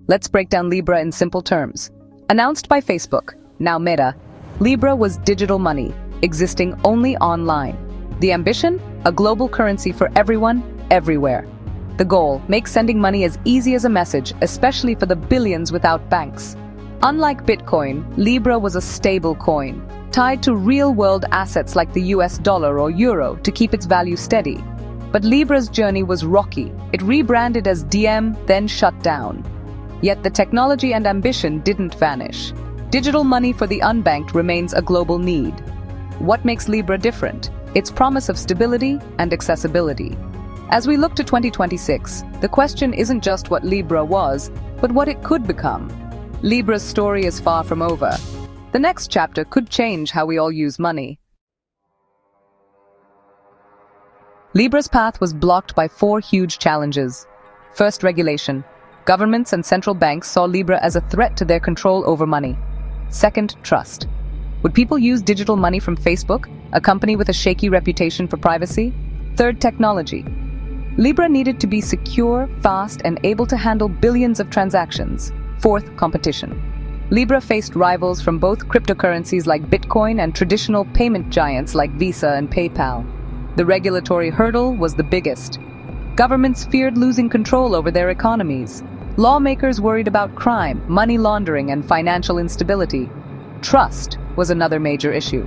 Let's break down Libra in simple terms. Announced by Facebook, now Meta, Libra was digital money, existing only online. The ambition? A global currency for everyone, everywhere. The goal? Make sending money as easy as a message, especially for the billions without banks. Unlike Bitcoin, Libra was a stable coin, tied to real-world assets like the US dollar or euro to keep its value steady. But Libra's journey was rocky. It rebranded as DM, then shut down. Yet the technology and ambition didn't vanish. Digital money for the unbanked remains a global need. What makes Libra different? Its promise of stability and accessibility. As we look to 2026, the question isn't just what Libra was, but what it could become. Libra's story is far from over. The next chapter could change how we all use money. Libra's path was blocked by 4 huge challenges. First, regulation. Governments and central banks saw Libra as a threat to their control over money. Second, trust. Would people use digital money from Facebook, a company with a shaky reputation for privacy? Third, technology. Libra needed to be secure, fast, and able to handle billions of transactions. Fourth, competition. Libra faced rivals from both cryptocurrencies like Bitcoin and traditional payment giants like Visa and PayPal. The regulatory hurdle was the biggest. Governments feared losing control over their economies. Lawmakers worried about crime, money laundering, and financial instability. Trust was another major issue.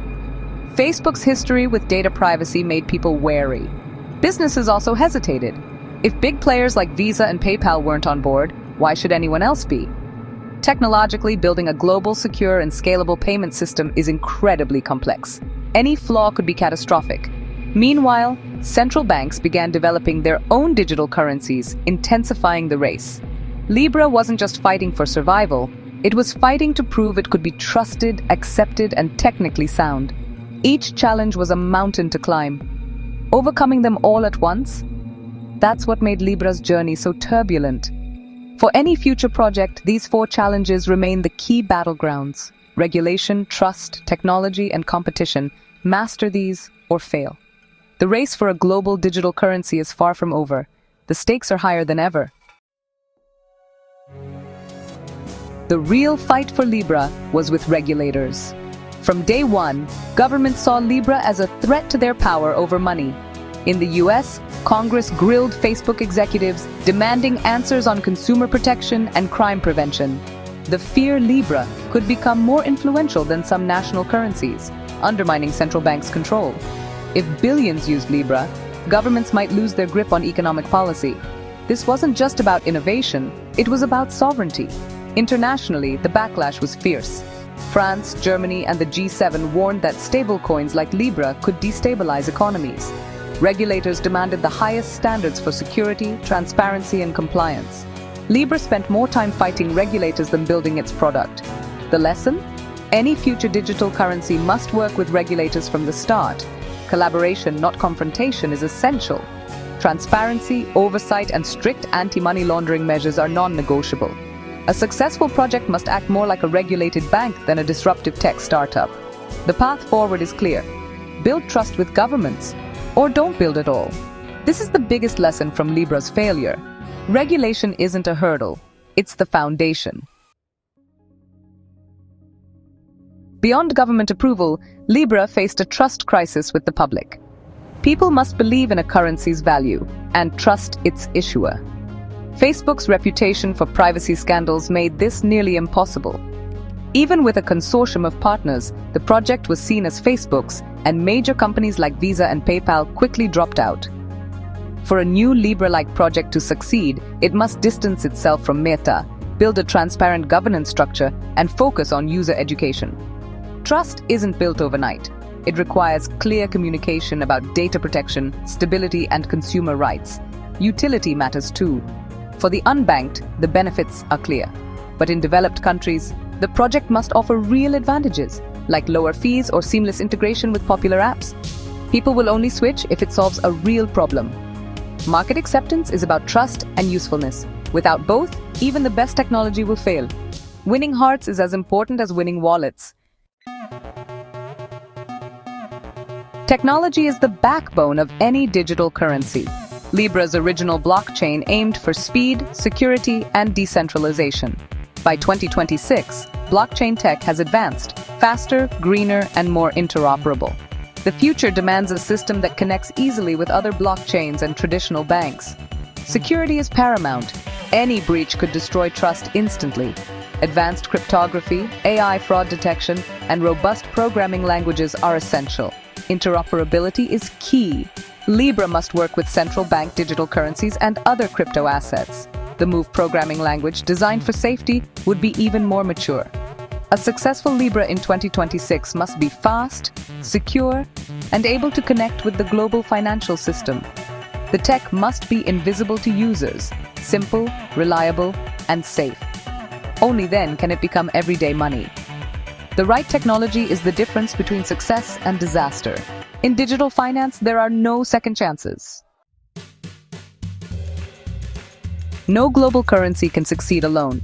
Facebook's history with data privacy made people wary. Businesses also hesitated. If big players like Visa and PayPal weren't on board, why should anyone else be? Technologically, building a global, secure, and scalable payment system is incredibly complex. Any flaw could be catastrophic. Meanwhile, central banks began developing their own digital currencies, intensifying the race. Libra wasn't just fighting for survival, it was fighting to prove it could be trusted, accepted, and technically sound. Each challenge was a mountain to climb. Overcoming them all at once? That's what made Libra's journey so turbulent. For any future project, these 4 challenges remain the key battlegrounds. Regulation, trust, technology, and competition. Master these or fail. The race for a global digital currency is far from over. The stakes are higher than ever. The real fight for Libra was with regulators. From day one, governments saw Libra as a threat to their power over money. In the US, Congress grilled Facebook executives, demanding answers on consumer protection and crime prevention. The fear Libra could become more influential than some national currencies, undermining central banks' control. If billions used Libra, governments might lose their grip on economic policy. This wasn't just about innovation, it was about sovereignty. Internationally, the backlash was fierce. France, Germany, and the G7 warned that stablecoins like Libra could destabilize economies. Regulators demanded the highest standards for security, transparency, and compliance. Libra spent more time fighting regulators than building its product. The lesson? Any future digital currency must work with regulators from the start. Collaboration, not confrontation, is essential. Transparency, oversight, and strict anti-money laundering measures are non-negotiable. A successful project must act more like a regulated bank than a disruptive tech startup. The path forward is clear. Build trust with governments, or don't build at all. This is the biggest lesson from Libra's failure. Regulation isn't a hurdle, it's the foundation. Beyond government approval, Libra faced a trust crisis with the public. People must believe in a currency's value and trust its issuer. Facebook's reputation for privacy scandals made this nearly impossible. Even with a consortium of partners, the project was seen as Facebook's, and major companies like Visa and PayPal quickly dropped out. For a new Libra-like project to succeed, it must distance itself from Meta, build a transparent governance structure, and focus on user education. Trust isn't built overnight. It requires clear communication about data protection, stability, and consumer rights. Utility matters too. For the unbanked, the benefits are clear. But in developed countries, the project must offer real advantages, like lower fees or seamless integration with popular apps. People will only switch if it solves a real problem. Market acceptance is about trust and usefulness. Without both, even the best technology will fail. Winning hearts is as important as winning wallets. Technology is the backbone of any digital currency. Libra's original blockchain aimed for speed, security, and decentralization. By 2026, blockchain tech has advanced, faster, greener, and more interoperable. The future demands a system that connects easily with other blockchains and traditional banks. Security is paramount. Any breach could destroy trust instantly. Advanced cryptography, AI fraud detection, and robust programming languages are essential. Interoperability is key. Libra must work with central bank digital currencies and other crypto assets. The Move programming language, designed for safety, would be even more mature. A successful Libra in 2026 must be fast, secure, and able to connect with the global financial system. The tech must be invisible to users, simple, reliable, and safe. Only then can it become everyday money. The right technology is the difference between success and disaster. In digital finance, there are no second chances. No global currency can succeed alone.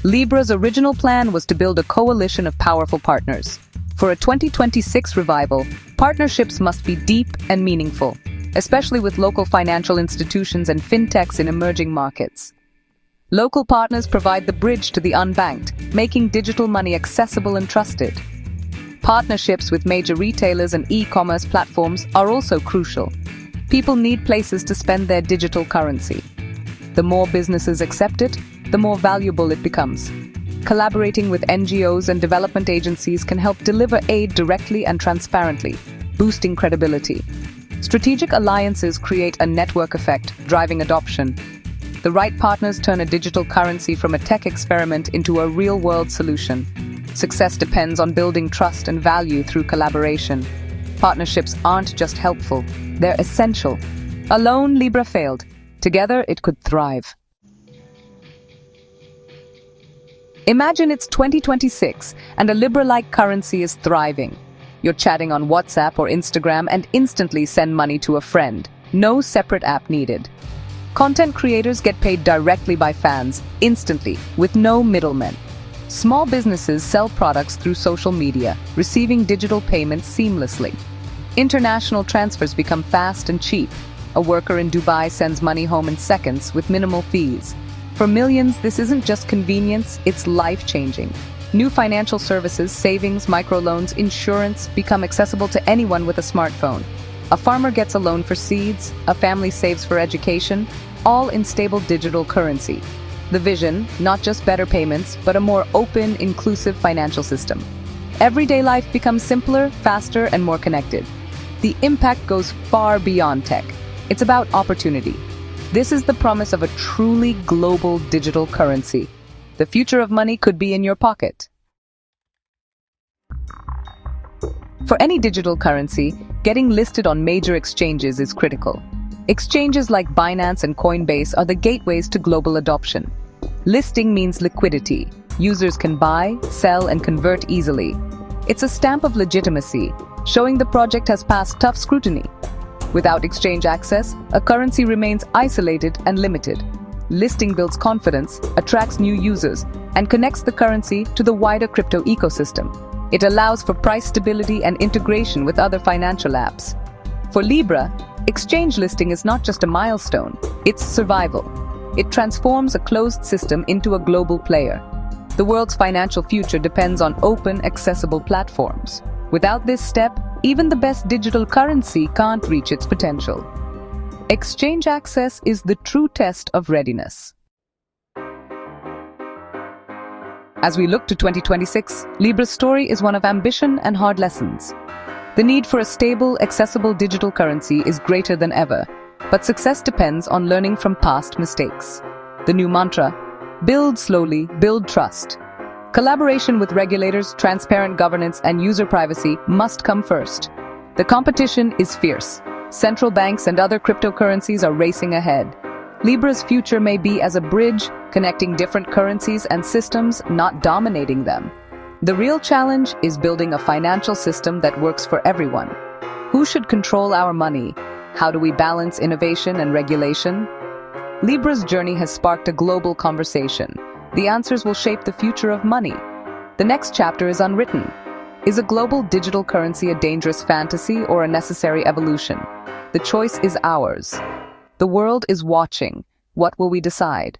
Libra's original plan was to build a coalition of powerful partners. For a 2026 revival, partnerships must be deep and meaningful, especially with local financial institutions and fintechs in emerging markets. Local partners provide the bridge to the unbanked, making digital money accessible and trusted. Partnerships with major retailers and e-commerce platforms are also crucial. People need places to spend their digital currency. The more businesses accept it, the more valuable it becomes. Collaborating with NGOs and development agencies can help deliver aid directly and transparently, boosting credibility. Strategic alliances create a network effect, driving adoption. The right partners turn a digital currency from a tech experiment into a real-world solution. Success depends on building trust and value through collaboration. Partnerships aren't just helpful, they're essential. Alone, Libra failed. Together, it could thrive. Imagine it's 2026 and a Libra-like currency is thriving. You're chatting on WhatsApp or Instagram and instantly send money to a friend. No separate app needed. Content creators get paid directly by fans, instantly, with no middlemen. Small businesses sell products through social media, receiving digital payments seamlessly. International transfers become fast and cheap. A worker in Dubai sends money home in seconds with minimal fees. For millions, this isn't just convenience, it's life-changing. New financial services, savings, microloans, insurance become accessible to anyone with a smartphone. A farmer gets a loan for seeds, a family saves for education, all in stable digital currency. The vision, not just better payments, but a more open, inclusive financial system. Everyday life becomes simpler, faster, and more connected. The impact goes far beyond tech. It's about opportunity. This is the promise of a truly global digital currency. The future of money could be in your pocket. For any digital currency, getting listed on major exchanges is critical. Exchanges like Binance and Coinbase are the gateways to global adoption. Listing means liquidity. Users can buy, sell, and convert easily. It's a stamp of legitimacy, showing the project has passed tough scrutiny. Without exchange access, a currency remains isolated and limited. Listing builds confidence, attracts new users, and connects the currency to the wider crypto ecosystem. It allows for price stability and integration with other financial apps. For Libra, exchange listing is not just a milestone, it's survival. It transforms a closed system into a global player. The world's financial future depends on open, accessible platforms. Without this step, even the best digital currency can't reach its potential. Exchange access is the true test of readiness. As we look to 2026, Libra's story is one of ambition and hard lessons. The need for a stable, accessible digital currency is greater than ever, but success depends on learning from past mistakes. The new mantra, build slowly, build trust. Collaboration with regulators, transparent governance, and user privacy must come first. The competition is fierce. Central banks and other cryptocurrencies are racing ahead. Libra's future may be as a bridge, connecting different currencies and systems, not dominating them. The real challenge is building a financial system that works for everyone. Who should control our money? How do we balance innovation and regulation? Libra's journey has sparked a global conversation. The answers will shape the future of money. The next chapter is unwritten. Is a global digital currency a dangerous fantasy or a necessary evolution? The choice is ours. The world is watching. What will we decide?